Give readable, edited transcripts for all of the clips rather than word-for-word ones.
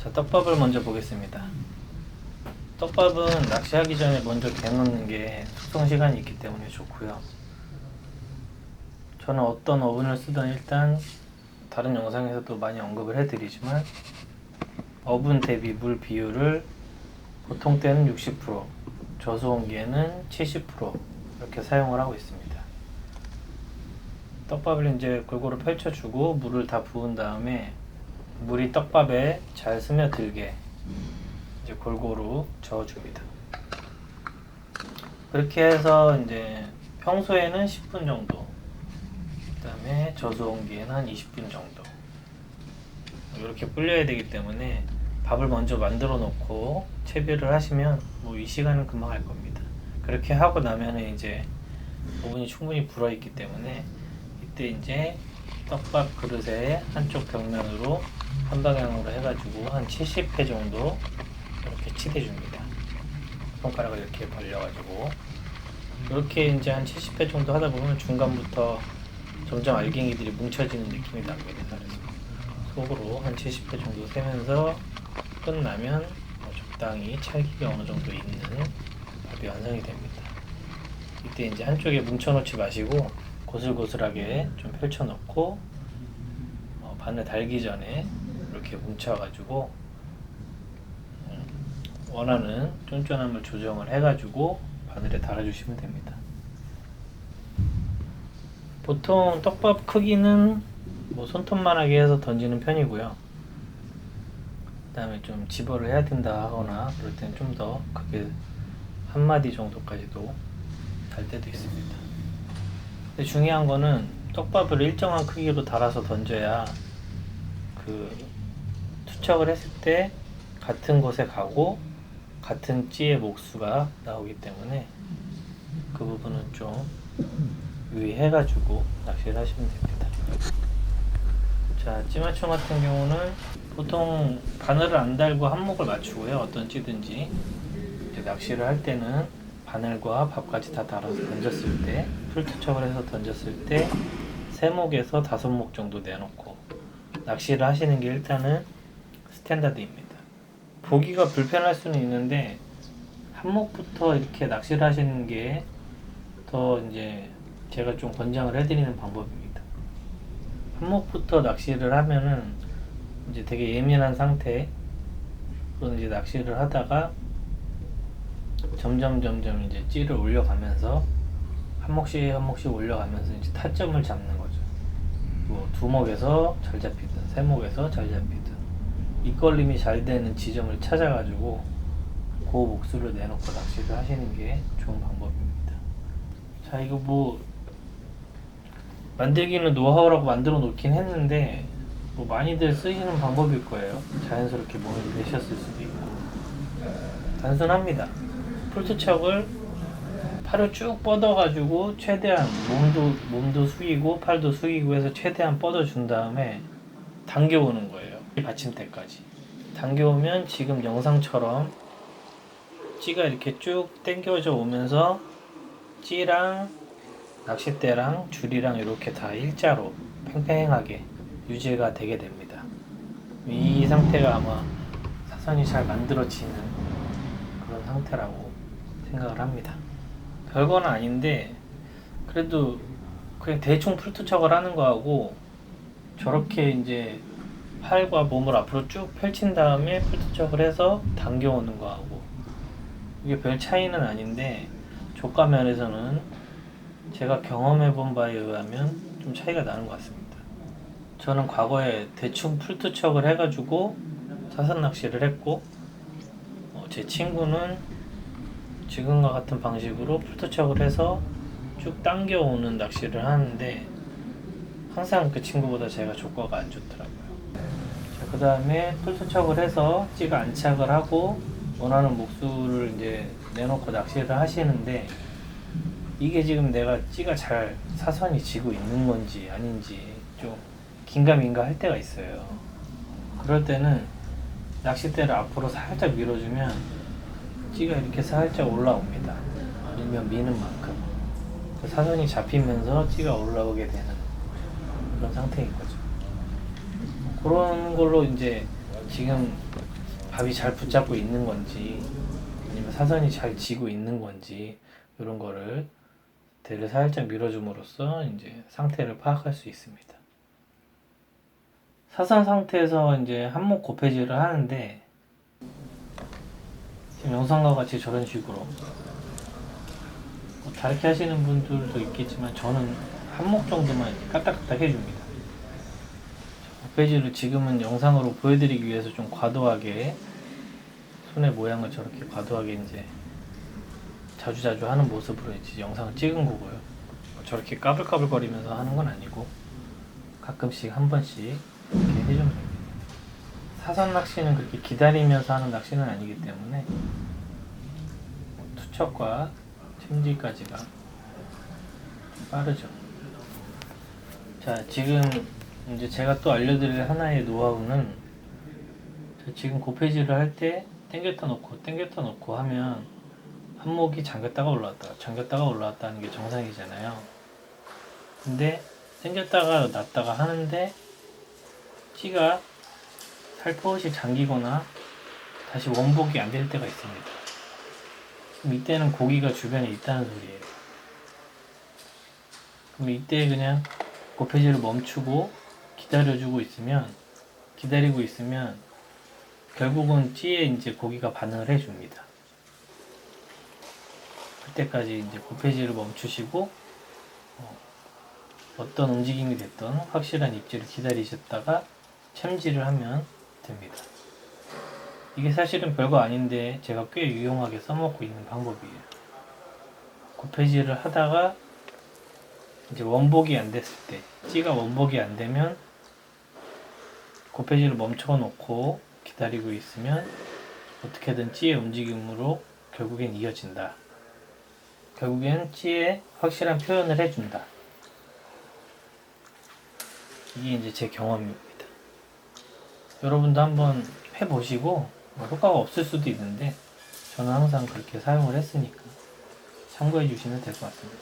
자, 떡밥을 먼저 보겠습니다. 떡밥은 낚시하기 전에 먼저 개놓는 게 숙성 시간이 있기 때문에 좋고요. 저는 어떤 어분을 쓰든 일단 다른 영상에서도 많이 언급을 해드리지만 어분 대비 물 비율을 보통 때는 60%, 저수온기에는 70% 이렇게 사용을 하고 있습니다. 떡밥을 이제 골고루 펼쳐주고 물을 다 부은 다음에 물이 떡밥에 잘 스며들게 이제 골고루 저어줍니다. 그렇게 해서 이제 평소에는 10분 정도, 그 다음에 저수온기에는 한 20분 정도 이렇게 불려야 되기 때문에 밥을 먼저 만들어 놓고 채비를 하시면 뭐 이 시간은 금방 할 겁니다. 그렇게 하고 나면 이제 오븐이 충분히 불어 있기 때문에 이때 이제 떡밥 그릇에 한쪽 벽면으로 한 방향으로 해가지고 한 70회 정도 이렇게 치대줍니다. 손가락을 이렇게 벌려가지고 이렇게 이제 한 70회 정도 하다 보면 중간부터 점점 알갱이들이 뭉쳐지는 느낌이 납니다. 그래서 속으로 한 70회 정도 세면서 끝나면 적당히 찰기가 어느 정도 있는 밥이 완성이 됩니다. 이때 이제 한쪽에 뭉쳐놓지 마시고 고슬고슬하게 좀 펼쳐놓고 바늘 달기 전에 이렇게 뭉쳐가지고 원하는 쫀쫀함을 조정을 해가지고 바늘에 달아주시면 됩니다. 보통 떡밥 크기는 뭐 손톱만하게 해서 던지는 편이고요. 그 다음에 좀 집어를 해야 된다 하거나 그럴 때는 좀 더 크게 한 마디 정도까지도 달 때도 있습니다. 근데 중요한 거는 떡밥을 일정한 크기로 달아서 던져야 그 투척을 했을 때 같은 곳에 가고 같은 찌의 목수가 나오기 때문에 그 부분은 좀 유의해가지고 낚시를 하시면 됩니다. 자, 찌마총 같은 경우는 보통 바늘을 안 달고 한목을 맞추고요. 어떤 찌든지 이제 낚시를 할 때는 바늘과 밥까지 다 달아서 던졌을 때 풀투척을 해서 던졌을 때 3목에서 5목 정도 내놓고 낚시를 하시는 게 일단은 스탠다드입니다. 보기가 불편할 수는 있는데 한목부터 이렇게 낚시를 하시는 게 더 이제 제가 좀 권장을 해드리는 방법입니다. 한목부터 낚시를 하면은 이제 되게 예민한 상태, 그런 이제 낚시를 하다가 점점 이제 찌를 올려가면서 한 목씩 올려가면서 이제 타점을 잡는 거죠. 뭐 2목에서 잘 잡히든 3목에서 잘 잡히든 입걸림이 잘 되는 지점을 찾아가지고 그 목수를 내놓고 낚시를 하시는 게 좋은 방법입니다. 자, 이거 뭐 만들기는 노하우라고 만들어 놓긴 했는데 뭐 많이들 쓰시는 방법일 거예요. 자연스럽게 몸에 배셨을 수도 있고 단순합니다. 풀투척을 팔을 쭉 뻗어가지고 최대한 몸도 숙이고 팔도 숙이고 해서 최대한 뻗어준 다음에 당겨오는 거예요. 이 받침대까지 당겨오면 지금 영상처럼 찌가 이렇게 쭉 당겨져 오면서 찌랑 낚싯대랑 줄이랑 이렇게 다 일자로 팽팽하게 유지가 되게 됩니다. 이 상태가 아마 사선이 잘 만들어지는 그런 상태라고 생각을 합니다. 별건 아닌데 그래도 그냥 대충 풀투척을 하는 거하고 저렇게 이제 팔과 몸을 앞으로 쭉 펼친 다음에 풀투척을 해서 당겨오는 거하고 이게 별 차이는 아닌데 조과 면에서는 제가 경험해 본 바에 의하면 좀 차이가 나는 것 같습니다. 저는 과거에 대충 풀투척을 해가지고 사선 낚시를 했고 제 친구는 지금과 같은 방식으로 풀투척을 해서 쭉 당겨오는 낚시를 하는데 항상 그 친구보다 제가 조과가 안 좋더라고요. 그 다음에 풀투척을 해서 찌가 안착을 하고 원하는 목수를 이제 내놓고 낚시를 하시는데 이게 지금 내가 찌가 잘 사선이 지고 있는 건지 아닌지 좀 긴가민가 할 때가 있어요. 그럴 때는 낚싯대를 앞으로 살짝 밀어주면 찌가 이렇게 살짝 올라옵니다. 밀면 미는 만큼 사선이 잡히면서 찌가 올라오게 되는 그런 상태인 거죠. 그런 걸로 이제 지금 밥이 잘 붙잡고 있는 건지 아니면 사선이 잘 지고 있는 건지 이런 거를 대를 살짝 밀어줌으로써 이제 상태를 파악할 수 있습니다. 사선 상태에서 이제 한목 고패질을 하는데 지금 영상과 같이 저런 식으로 뭐 다르게 하시는 분들도 있겠지만 저는 한목 정도만 까딱까딱 해줍니다. 고패질을 지금은 영상으로 보여드리기 위해서 좀 과도하게 손의 모양을 저렇게 과도하게 이제 자주자주 하는 모습으로 이제 영상을 찍은 거고요. 저렇게 까불까불거리면서 하는 건 아니고 가끔씩 한 번씩 이렇게 해주면 됩니다. 사선 낚시는 그렇게 기다리면서 하는 낚시는 아니기 때문에 투척과 챔질까지가 빠르죠. 자, 지금 이제 제가 또 알려드릴 하나의 노하우는 지금 고패질을 할 때 당겼다 놓고 하면 한목이 잠겼다가 올라왔다 하는 게 정상이잖아요. 근데 당겼다가 놨다가 하는데 찌가 살포시 잠기거나 다시 원복이 안 될 때가 있습니다. 그럼 이때는 고기가 주변에 있다는 소리예요. 그럼 이때 그냥 고패질을 멈추고 기다리고 있으면 결국은 찌에 이제 고기가 반응을 해줍니다. 그때까지 이제 고패질을 멈추시고 어떤 움직임이 됐던 확실한 입질을 기다리셨다가 챔질을 하면 됩니다. 이게 사실은 별거 아닌데 제가 꽤 유용하게 써먹고 있는 방법이에요. 고패질을 하다가 이제 원복이 안 됐을 때, 찌가 원복이 안 되면 고패질을 멈춰 놓고 기다리고 있으면 어떻게든 찌의 움직임으로 결국엔 이어진다. 결국엔 찌에 확실한 표현을 해준다. 이게 이제 제 경험입니다. 여러분도 한번 해보시고 효과가 없을 수도 있는데 저는 항상 그렇게 사용을 했으니까 참고해 주시면 될 것 같습니다.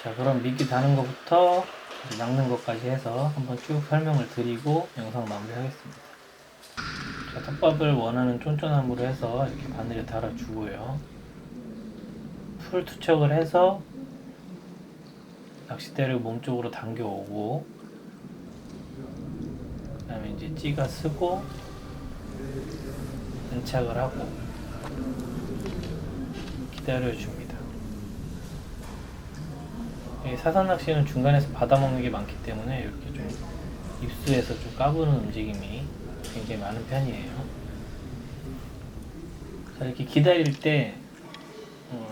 자, 그럼 미끼 다는 것부터 낚는 것까지 해서 한번 쭉 설명을 드리고 영상 마무리하겠습니다. 자, 톱밥을 원하는 쫀쫀함으로 해서 이렇게 바늘에 달아주고요. 풀 투척을 해서 낚싯대를 몸쪽으로 당겨오고 그 다음에 이제 찌가 쓰고 은착을 하고 기다려줍니다. 사선 낚시는 중간에서 받아먹는 게 많기 때문에 이렇게 좀 입수해서 좀 까부는 움직임이 굉장히 많은 편이에요. 자, 이렇게 기다릴 때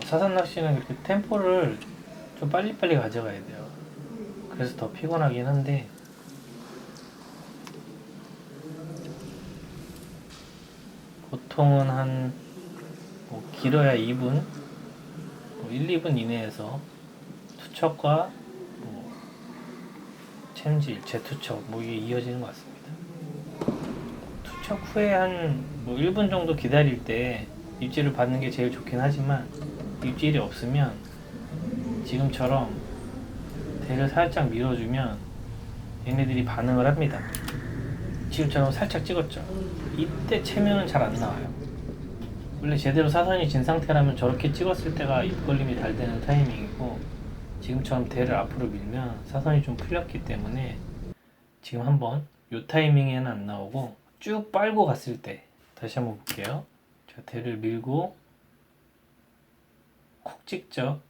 사선 낚시는 이렇게 템포를 좀 빨리빨리 가져가야 돼요. 그래서 더 피곤하긴 한데 보통은 한 길어야 2분, 1, 2분 이내에서 투척과 챔질, 재투척 이게 이어지는 것 같습니다. 투척 후에 한 1분 정도 기다릴 때 입질을 받는 게 제일 좋긴 하지만 입질이 없으면 지금처럼 대를 살짝 밀어주면 얘네들이 반응을 합니다. 지금처럼 살짝 찍었죠. 이때 채면은 잘 안 나와요. 원래 제대로 사선이 진 상태라면 저렇게 찍었을 때가 입걸림이 잘 되는 타이밍이고 지금처럼 대를 앞으로 밀면 사선이 좀 풀렸기 때문에 지금 한번 요 타이밍에는 안 나오고 쭉 빨고 갔을 때 다시 한번 볼게요. 자, 대를 밀고 콕 찍죠.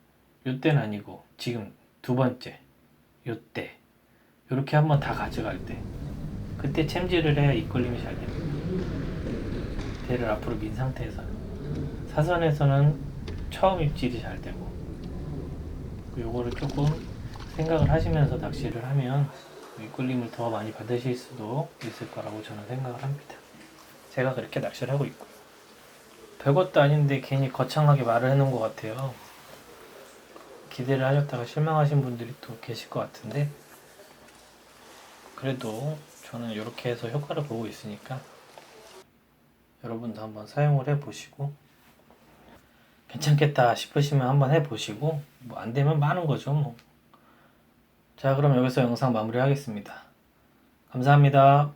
요때는 아니고 지금 두 번째 요때 요렇게 한번 다 가져갈 때 그때 챔질을 해야 입걸림이 잘 됩니다. 대를 앞으로 민 상태에서는 사선에서는 처음 입질이 잘 되고 요거를 조금 생각을 하시면서 낚시를 하면 입걸림을 더 많이 받으실 수도 있을 거라고 저는 생각을 합니다. 제가 그렇게 낚시를 하고 있고요. 별것도 아닌데 괜히 거창하게 말을 해놓은 것 같아요. 기대를 하셨다가 실망하신 분들이 또 계실 것 같은데 그래도 저는 이렇게 해서 효과를 보고 있으니까 여러분도 한번 사용을 해보시고 괜찮겠다 싶으시면 한번 해보시고 뭐 안되면 마는 거죠 뭐. 자, 그럼 여기서 영상 마무리 하겠습니다. 감사합니다.